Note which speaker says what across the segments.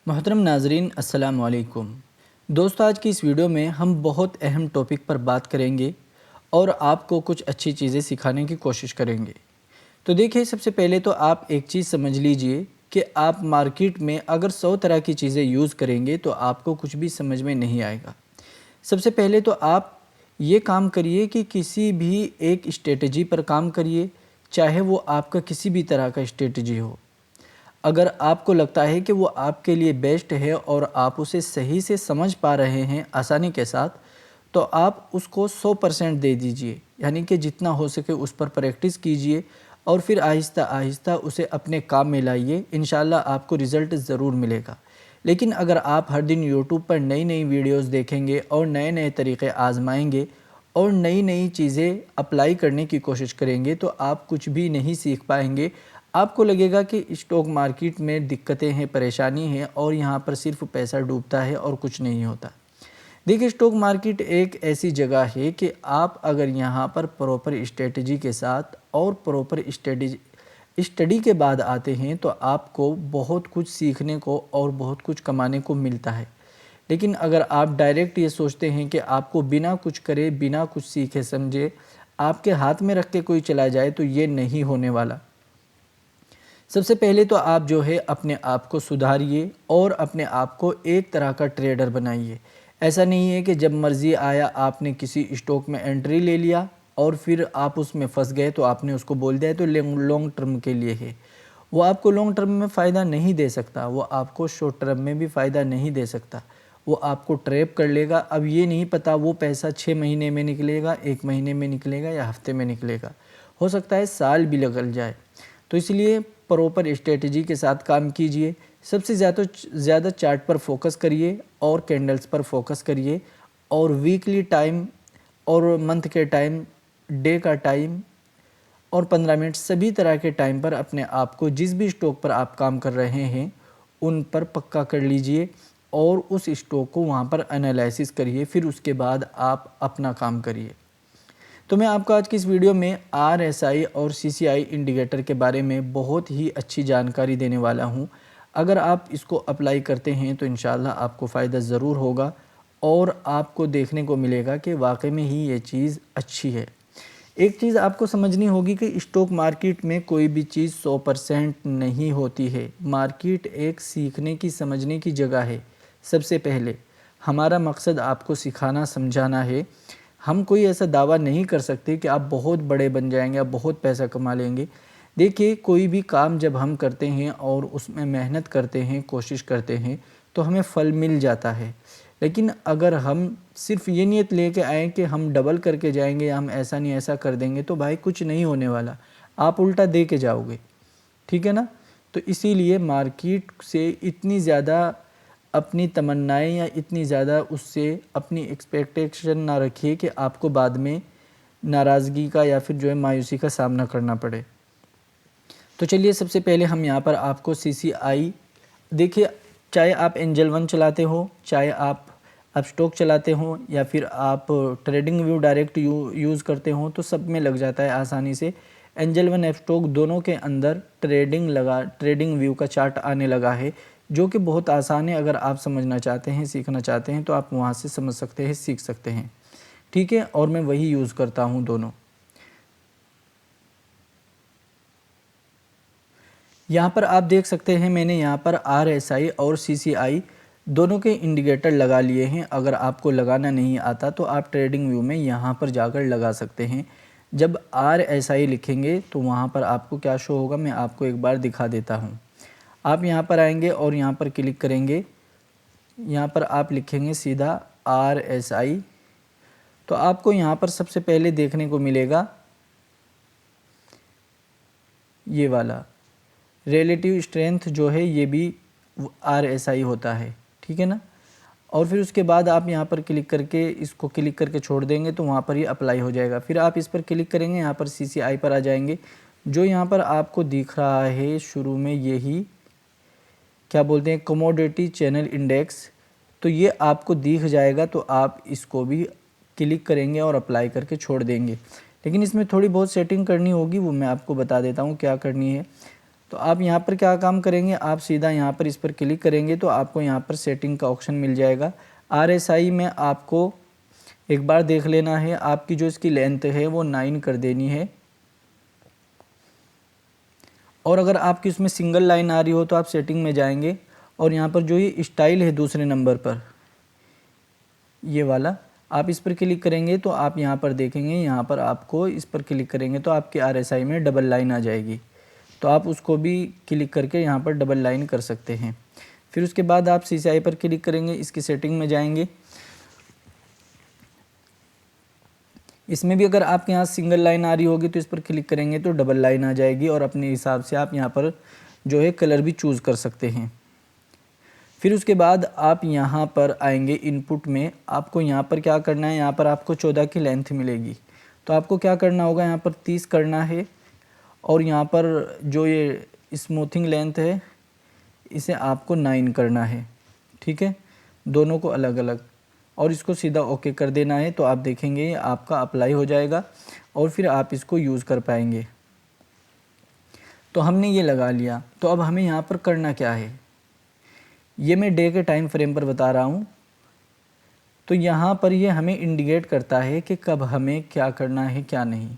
Speaker 1: मोहतरम नाजरीन अस्सलाम वालेकुम। दोस्तों, आज की इस वीडियो में हम बहुत अहम टॉपिक पर बात करेंगे और आपको कुछ अच्छी चीज़ें सिखाने की कोशिश करेंगे। तो देखिए, सबसे पहले तो आप एक चीज़ समझ लीजिए कि आप मार्केट में अगर 100 तरह की चीज़ें यूज़ करेंगे तो आपको कुछ भी समझ में नहीं आएगा। सबसे पहले तो आप ये काम करिए कि किसी भी एक स्ट्रेटजी पर काम करिए, चाहे वो आपका किसी भी तरह का स्ट्रेटजी हो। अगर आपको लगता है कि वो आपके लिए बेस्ट है और आप उसे सही से समझ पा रहे हैं आसानी के साथ, तो आप उसको 100% दे दीजिए। यानी कि जितना हो सके उस पर प्रैक्टिस कीजिए और फिर आहिस्ता आहिस्ता उसे अपने काम में लाइए। इंशाल्लाह आपको रिज़ल्ट ज़रूर मिलेगा। लेकिन अगर आप हर दिन यूट्यूब पर नई नई वीडियोस देखेंगे और नए नए तरीक़े आज़माएंगे और नई नई चीज़ें अप्लाई करने की कोशिश करेंगे तो आप कुछ भी नहीं सीख पाएंगे। आपको लगेगा कि स्टॉक मार्केट में दिक्कतें हैं, परेशानी है और यहाँ पर सिर्फ पैसा डूबता है और कुछ नहीं होता। देखिए, स्टॉक मार्केट एक ऐसी जगह है कि आप अगर यहाँ पर प्रॉपर स्ट्रेटजी के साथ और प्रॉपर स्टडी के बाद आते हैं तो आपको बहुत कुछ सीखने को और बहुत कुछ कमाने को मिलता है। लेकिन अगर आप डायरेक्ट ये सोचते हैं कि आपको बिना कुछ करे, बिना कुछ सीखे समझे आपके हाथ में रख के कोई चला जाए, तो ये नहीं होने वाला। सबसे पहले तो आप जो है अपने आप को सुधारिए और अपने आप को एक तरह का ट्रेडर बनाइए। ऐसा नहीं है कि जब मर्ज़ी आया आपने किसी स्टॉक में एंट्री ले लिया और फिर आप उसमें फंस गए तो आपने उसको बोल दिया तो लॉन्ग टर्म के लिए है। वो आपको लॉन्ग टर्म में फ़ायदा नहीं दे सकता, वो आपको शॉर्ट टर्म में भी फ़ायदा नहीं दे सकता। वो आपको ट्रैप कर लेगा। अब ये नहीं पता वो पैसा 6 महीने में निकलेगा, 1 महीने में निकलेगा या हफ्ते में निकलेगा, हो सकता है साल भी निकल जाए। तो इसलिए प्रॉपर स्ट्रेटजी के साथ काम कीजिए। सबसे ज़्यादा चार्ट पर फोकस करिए और कैंडल्स पर फोकस करिए और वीकली टाइम और मंथ के टाइम, डे का टाइम और 15 मिनट सभी तरह के टाइम पर अपने आप को जिस भी स्टॉक पर आप काम कर रहे हैं उन पर पक्का कर लीजिए और उस स्टॉक को वहाँ पर एनालिसिस करिए। फिर उसके बाद आप अपना काम करिए। तो मैं आपको आज की इस वीडियो में RSI और CCI इंडिकेटर के बारे में बहुत ही अच्छी जानकारी देने वाला हूं। अगर आप इसको अप्लाई करते हैं तो इंशाल्लाह आपको फ़ायदा ज़रूर होगा और आपको देखने को मिलेगा कि वाकई में ही ये चीज़ अच्छी है। एक चीज़ आपको समझनी होगी कि स्टॉक मार्केट में कोई भी चीज़ 100% नहीं होती है। मार्केट एक सीखने की, समझने की जगह है। सबसे पहले हमारा मकसद आपको सिखाना, समझाना है। हम कोई ऐसा दावा नहीं कर सकते कि आप बहुत बड़े बन जाएंगे, आप बहुत पैसा कमा लेंगे। देखिए, कोई भी काम जब हम करते हैं और उसमें मेहनत करते हैं, कोशिश करते हैं, तो हमें फल मिल जाता है। लेकिन अगर हम सिर्फ ये नियत लेके आएँ कि हम डबल करके जाएंगे या हम ऐसा नहीं ऐसा कर देंगे, तो भाई कुछ नहीं होने वाला, आप उल्टा दे के जाओगे। ठीक है ना? तो इसीलिए मार्केट से इतनी ज़्यादा अपनी तमन्नाएं या इतनी ज़्यादा उससे अपनी एक्सपेक्टेशन ना रखिए कि आपको बाद में नाराज़गी का या फिर जो है मायूसी का सामना करना पड़े। तो चलिए, सबसे पहले हम यहाँ पर आपको CCI देखिए, चाहे आप एंजल वन चलाते हो, चाहे आप स्टॉक चलाते हो या फिर आप ट्रेडिंग व्यू डायरेक्ट यूज़ करते हो, तो सब में लग जाता है आसानी से। एंजल वन स्टॉक दोनों के अंदर ट्रेडिंग व्यू का चार्ट आने लगा है, जो कि बहुत आसान है। अगर आप समझना चाहते हैं, सीखना चाहते हैं तो आप वहाँ से समझ सकते हैं, सीख सकते हैं। ठीक है, और मैं वही यूज़ करता हूँ दोनों। यहाँ पर आप देख सकते हैं मैंने यहाँ पर RSI और CCI दोनों के इंडिकेटर लगा लिए हैं। अगर आपको लगाना नहीं आता तो आप ट्रेडिंग व्यू में यहाँ पर जाकर लगा सकते हैं। जब RSI लिखेंगे तो वहाँ पर आपको क्या शो होगा, मैं आपको एक बार दिखा देता हूँ। आप यहाँ पर आएंगे और यहाँ पर क्लिक करेंगे। यहाँ पर आप लिखेंगे सीधा RSI, तो आपको यहाँ पर सबसे पहले देखने को मिलेगा ये वाला रिलेटिव स्ट्रेंथ जो है, ये भी RSI होता है। ठीक है ना? और फिर उसके बाद आप यहाँ पर क्लिक करके इसको क्लिक करके छोड़ देंगे तो वहाँ पर ये अप्लाई हो जाएगा। फिर आप इस पर क्लिक करेंगे, यहाँ पर CCI पर आ जाएंगे। जो यहाँ पर आपको दिख रहा है शुरू में, यही क्या बोलते हैं, कमोडिटी चैनल इंडेक्स, तो ये आपको दिख जाएगा। तो आप इसको भी क्लिक करेंगे और अप्लाई करके छोड़ देंगे। लेकिन इसमें थोड़ी बहुत सेटिंग करनी होगी, वो मैं आपको बता देता हूँ क्या करनी है। तो आप यहाँ पर क्या काम करेंगे, आप सीधा यहाँ पर इस पर क्लिक करेंगे तो आपको यहाँ पर सेटिंग का ऑप्शन मिल जाएगा। RSI में आपको एक बार देख लेना है, आपकी जो इसकी लेंथ है वो 9 कर देनी है। और अगर आपकी उसमें सिंगल लाइन आ रही हो तो आप सेटिंग में जाएंगे और यहाँ पर जो ये स्टाइल है दूसरे नंबर पर, ये वाला आप इस पर क्लिक करेंगे तो आप यहाँ पर देखेंगे, यहाँ पर आपको इस पर क्लिक करेंगे तो आपके RSI में डबल लाइन आ जाएगी। तो आप उसको भी क्लिक करके यहाँ पर डबल लाइन कर सकते हैं। फिर उसके बाद आप CCI पर क्लिक करेंगे, इसकी सेटिंग में जाएंगे। इसमें भी अगर आपके यहाँ सिंगल लाइन आ रही होगी तो इस पर क्लिक करेंगे तो डबल लाइन आ जाएगी और अपने हिसाब से आप यहाँ पर जो है कलर भी चूज़ कर सकते हैं। फिर उसके बाद आप यहाँ पर आएंगे इनपुट में, आपको यहाँ पर क्या करना है, यहाँ पर आपको 14 की लेंथ मिलेगी। तो आपको क्या करना होगा, यहाँ पर 30 करना है और यहाँ पर जो ये स्मूथिंग लेंथ है इसे आपको 9 करना है। ठीक है, दोनों को अलग अलग, और इसको सीधा ओके कर देना है। तो आप देखेंगे ये आपका अप्लाई हो जाएगा और फिर आप इसको यूज़ कर पाएंगे। तो हमने ये लगा लिया। तो अब हमें यहाँ पर करना क्या है, ये मैं डे के टाइम फ्रेम पर बता रहा हूँ। तो यहाँ पर ये हमें इंडिकेट करता है कि कब हमें क्या करना है क्या नहीं।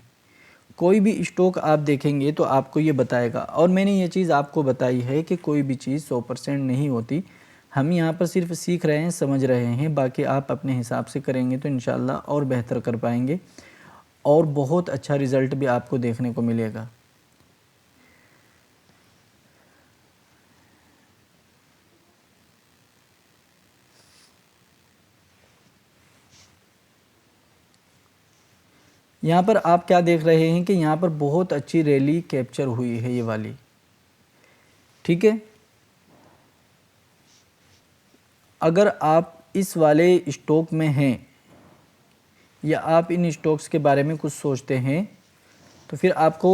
Speaker 1: कोई भी स्टॉक आप देखेंगे तो आपको ये बताएगा, और मैंने ये चीज़ आपको बताई है कि कोई भी चीज़ 100% नहीं होती। हम यहाँ पर सिर्फ सीख रहे हैं, समझ रहे हैं, बाकी आप अपने हिसाब से करेंगे तो इंशाल्लाह और बेहतर कर पाएंगे और बहुत अच्छा रिज़ल्ट भी आपको देखने को मिलेगा। यहाँ पर आप क्या देख रहे हैं कि यहाँ पर बहुत अच्छी रैली कैप्चर हुई है ये वाली। ठीक है, अगर आप इस वाले स्टॉक में हैं या आप इन स्टॉक्स के बारे में कुछ सोचते हैं तो फिर आपको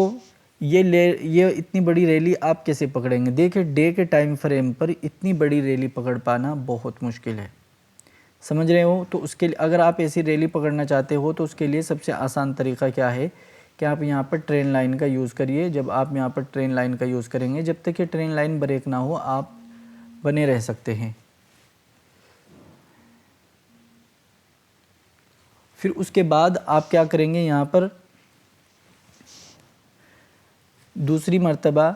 Speaker 1: ये इतनी बड़ी रैली आप कैसे पकड़ेंगे। देखिए, डे के टाइम फ्रेम पर इतनी बड़ी रैली पकड़ पाना बहुत मुश्किल है, समझ रहे हो। तो उसके लिए अगर आप ऐसी रैली पकड़ना चाहते हो तो उसके लिए सबसे आसान तरीका क्या है कि आप यहाँ पर ट्रेन लाइन का यूज़ करिए। जब आप यहाँ पर ट्रेन लाइन का यूज़ करेंगे, जब तक ये ट्रेन लाइन ब्रेक ना हो आप बने रह सकते हैं। फिर उसके बाद आप क्या करेंगे, यहाँ पर दूसरी मर्तबा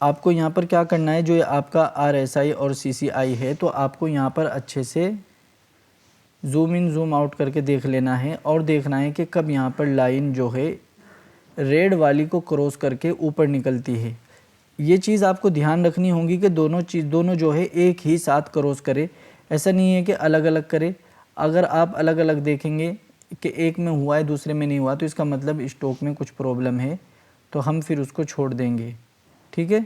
Speaker 1: आपको यहाँ पर क्या करना है, जो आपका RSI और CCI है तो आपको यहाँ पर अच्छे से जूम इन जूम आउट करके देख लेना है और देखना है कि कब यहाँ पर लाइन जो है रेड वाली को क्रॉस करके ऊपर निकलती है। ये चीज़ आपको ध्यान रखनी होगी कि दोनों जो है एक ही साथ क्रॉस करे, ऐसा नहीं है कि अलग अलग करे। अगर आप अलग अलग देखेंगे कि एक में हुआ है दूसरे में नहीं हुआ तो इसका मतलब स्टॉक में कुछ प्रॉब्लम है, तो हम फिर उसको छोड़ देंगे। ठीक है,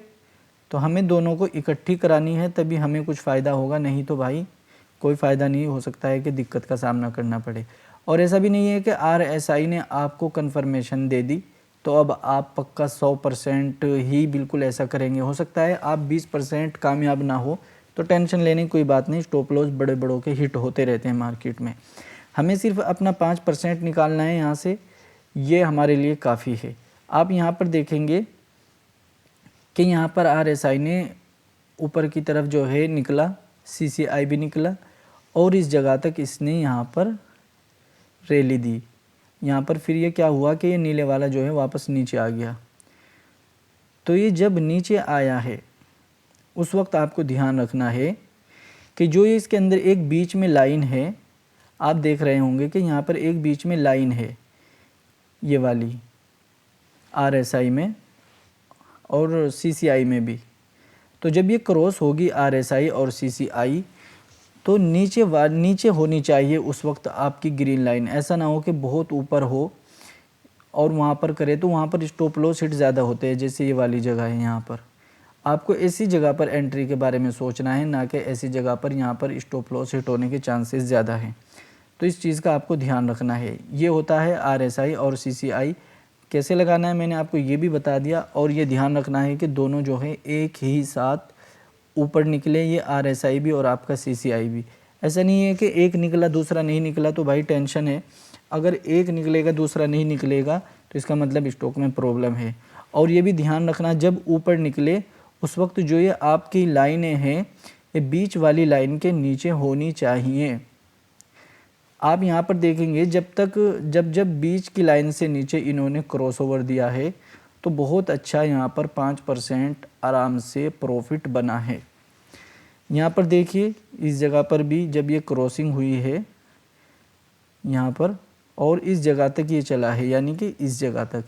Speaker 1: तो हमें दोनों को इकट्ठी करानी है तभी हमें कुछ फ़ायदा होगा, नहीं तो भाई कोई फ़ायदा नहीं। हो सकता है कि दिक्कत का सामना करना पड़े। और ऐसा भी नहीं है कि RSI ने आपको कन्फर्मेशन दे दी तो अब आप पक्का 100% ही बिल्कुल ऐसा करेंगे। हो सकता है आप 20% कामयाब ना हो, तो टेंशन लेने की कोई बात नहीं। स्टॉप लॉस बड़े बड़ों के हिट होते रहते हैं मार्केट में। हमें सिर्फ अपना 5% निकालना है यहाँ से, ये हमारे लिए काफ़ी है। आप यहाँ पर देखेंगे कि यहाँ पर RSI ने ऊपर की तरफ जो है निकला, CCI भी निकला और इस जगह तक इसने यहाँ पर रैली दी। यहाँ पर फिर ये क्या हुआ कि ये नीले वाला जो है वापस नीचे आ गया। तो ये जब नीचे आया है उस वक्त आपको ध्यान रखना है कि जो ये इसके अंदर एक बीच में लाइन है, आप देख रहे होंगे कि यहाँ पर एक बीच में लाइन है ये वाली RSI में और CCI में भी। तो जब ये क्रॉस होगी RSI और CCI तो नीचे होनी चाहिए उस वक्त आपकी ग्रीन लाइन। ऐसा ना हो कि बहुत ऊपर हो और वहाँ पर करे तो वहाँ पर स्टॉप लॉस हिट ज़्यादा होते हैं, जैसे ये वाली जगह है। यहाँ पर आपको ऐसी जगह पर एंट्री के बारे में सोचना है, ना कि ऐसी जगह पर यहाँ पर स्टॉप लॉस हिट होने के चांसेस ज़्यादा हैं। तो इस चीज़ का आपको ध्यान रखना है। ये होता है RSI और CCI। कैसे लगाना है मैंने आपको ये भी बता दिया। और ये ध्यान रखना है कि दोनों जो है एक ही साथ ऊपर निकले, ये RSI भी और आपका CCI भी। ऐसा नहीं है कि एक निकला दूसरा नहीं निकला तो भाई टेंशन है। अगर एक निकलेगा दूसरा नहीं निकलेगा तो इसका मतलब स्टॉक में प्रॉब्लम है। और ये भी ध्यान रखना जब ऊपर निकले उस वक्त जो ये आपकी लाइनें हैं ये बीच वाली लाइन के नीचे होनी चाहिए। आप यहाँ पर देखेंगे जब बीच की लाइन से नीचे इन्होंने क्रॉसओवर दिया है तो बहुत अच्छा यहाँ पर 5% आराम से प्रॉफिट बना है। यहाँ पर देखिए इस जगह पर भी जब ये क्रॉसिंग हुई है यहाँ पर और इस जगह तक ये चला है, यानी कि इस जगह तक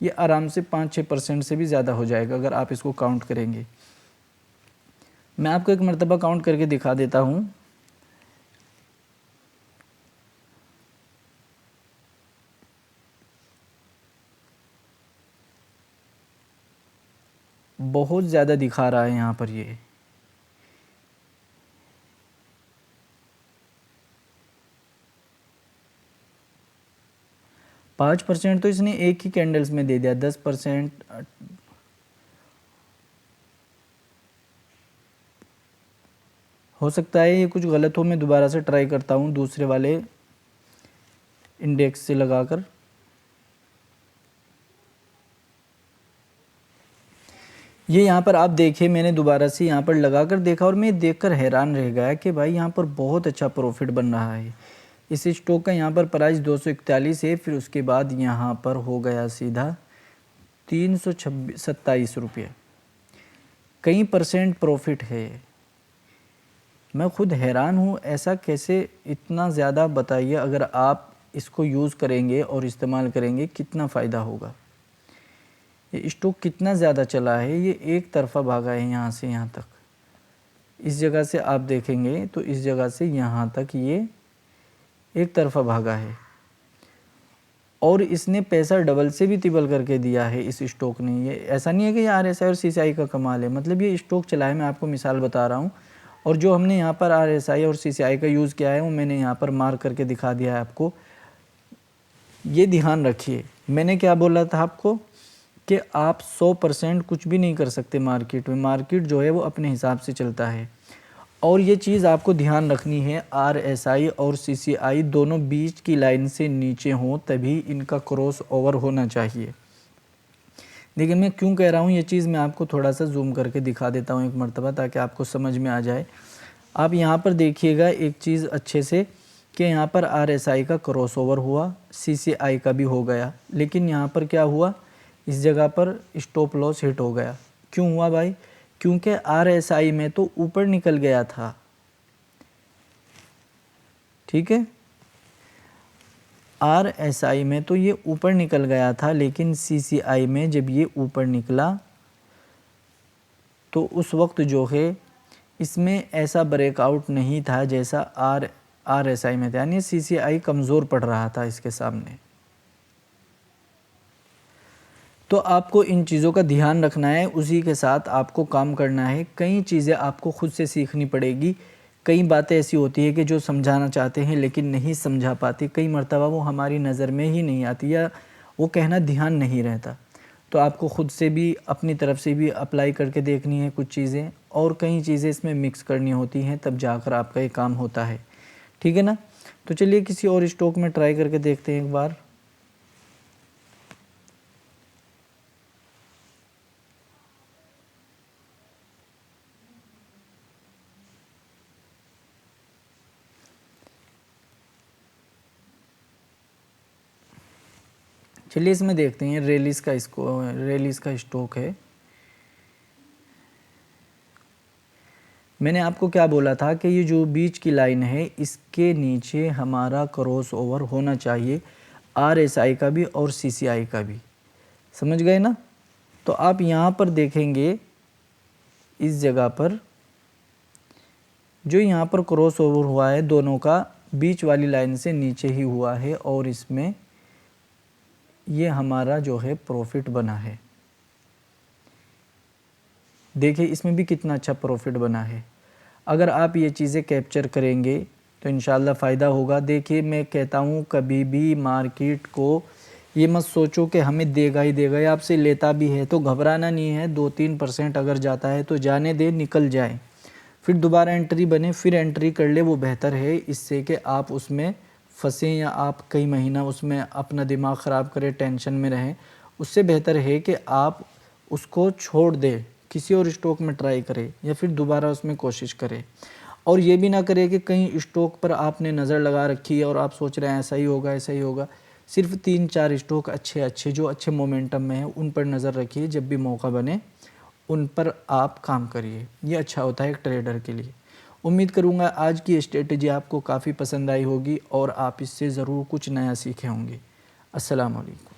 Speaker 1: ये आराम से 5-6% से भी ज़्यादा हो जाएगा अगर आप इसको काउंट करेंगे। मैं आपको एक मर्तबा काउंट करके दिखा देता हूँ। बहुत ज़्यादा दिखा रहा है यहाँ पर ये। पाँच % तो इसने एक ही कैंडल्स में दे दिया। 10% हो सकता है ये कुछ गलत हो, मैं दोबारा से ट्राई करता हूँ दूसरे वाले इंडेक्स से लगाकर। ये यहाँ पर आप देखिए मैंने दोबारा से यहाँ पर लगाकर देखा और मैं देखकर हैरान रह गया कि भाई यहाँ पर बहुत अच्छा प्रॉफिट बन रहा है। इस स्टॉक का यहाँ पर प्राइस 241 है, फिर उसके बाद यहाँ पर हो गया सीधा 327 रुपये। कई % प्रॉफिट है। मैं खुद हैरान हूँ ऐसा कैसे इतना ज़्यादा। बताइए अगर आप इसको यूज़ करेंगे और इस्तेमाल करेंगे कितना फ़ायदा होगा। ये स्टॉक कितना ज़्यादा चला है, ये एक तरफा भागा है यहाँ से यहाँ तक। इस जगह से आप देखेंगे तो इस जगह से यहाँ तक ये एक तरफा भागा है और इसने पैसा डबल से भी तिबल करके दिया है इस स्टॉक ने। ये ऐसा नहीं है कि ये RSI और CCI का कमाल है, मतलब ये स्टॉक चला है। मैं आपको मिसाल बता रहा हूँ और जो हमने यहाँ पर RSI और CCI का यूज़ किया है वो मैंने यहाँ पर मार्क करके दिखा दिया है आपको। ये ध्यान रखिए, मैंने क्या बोला था आपको कि आप 100% कुछ भी नहीं कर सकते मार्केट में। मार्केट जो है वो अपने हिसाब से चलता है और ये चीज़ आपको ध्यान रखनी है। RSI और CCI दोनों बीच की लाइन से नीचे हों तभी इनका क्रॉस ओवर होना चाहिए। देखिए मैं क्यों कह रहा हूँ ये चीज़, मैं आपको थोड़ा सा जूम करके दिखा देता हूँ एक मरतबा ताकि आपको समझ में आ जाए। आप यहाँ पर देखिएगा एक चीज़ अच्छे से कि यहाँ पर RSI का क्रॉस ओवर हुआ, CCI का भी हो गया, लेकिन यहाँ पर क्या हुआ, इस जगह पर स्टॉप लॉस हिट हो गया। क्यों हुआ भाई? क्योंकि RSI में तो ऊपर निकल गया था, ठीक है। RSI में तो ये ऊपर निकल गया था, लेकिन CCI में जब ये ऊपर निकला तो उस वक्त जो है इसमें ऐसा ब्रेकआउट नहीं था जैसा RSI में था, यानी CCI कमज़ोर पड़ रहा था इसके सामने। तो आपको इन चीज़ों का ध्यान रखना है, उसी के साथ आपको काम करना है। कई चीज़ें आपको खुद से सीखनी पड़ेगी। कई बातें ऐसी होती है कि जो समझाना चाहते हैं लेकिन नहीं समझा पाते। कई मर्तबा वो हमारी नज़र में ही नहीं आती या वो कहना ध्यान नहीं रहता। तो आपको खुद से भी अपनी तरफ से भी अप्लाई करके देखनी है कुछ चीज़ें, और कई चीज़ें इसमें मिक्स करनी होती हैं, तब जाकर आपका ये काम होता है, ठीक है ना। तो चलिए किसी और स्टॉक में ट्राई करके देखते हैं एक बार। चलिए इसमें देखते हैं, रेलिस का स्टॉक है। मैंने आपको क्या बोला था कि ये जो बीच की लाइन है इसके नीचे हमारा क्रॉस ओवर होना चाहिए, RSI का भी और CCI का भी। समझ गए ना। तो आप यहाँ पर देखेंगे इस जगह पर जो यहाँ पर क्रॉस ओवर हुआ है दोनों का बीच वाली लाइन से नीचे ही हुआ है और इसमें ये हमारा जो है प्रॉफिट बना है। देखिए इसमें भी कितना अच्छा प्रॉफिट बना है। अगर आप ये चीज़ें कैप्चर करेंगे तो इंशाल्लाह फ़ायदा होगा। देखिए मैं कहता हूँ कभी भी मार्केट को ये मत सोचो कि हमें देगा ही देगा, या आपसे लेता भी है तो घबराना नहीं है। 2-3% अगर जाता है तो जाने दे, निकल जाए, फिर दोबारा एंट्री बने, फिर एंट्री कर ले, वो बेहतर है इससे कि आप उसमें फंसें या आप कई महीना उसमें अपना दिमाग ख़राब करें, टेंशन में रहें। उससे बेहतर है कि आप उसको छोड़ दें, किसी और स्टॉक में ट्राई करें या फिर दोबारा उसमें कोशिश करें। और ये भी ना करें कि कहीं स्टॉक पर आपने नज़र लगा रखी है और आप सोच रहे हैं ऐसा ही होगा ऐसा ही होगा। सिर्फ 3-4 स्टॉक अच्छे जो अच्छे मोमेंटम में हैं उन पर नज़र रखिए, जब भी मौका बने उन पर आप काम करिए। ये अच्छा होता है एक ट्रेडर के लिए। उम्मीद करूँगा आज की स्ट्रेटजी आपको काफ़ी पसंद आई होगी और आप इससे ज़रूर कुछ नया सीखे होंगे। अस्सलाम वालेकुम।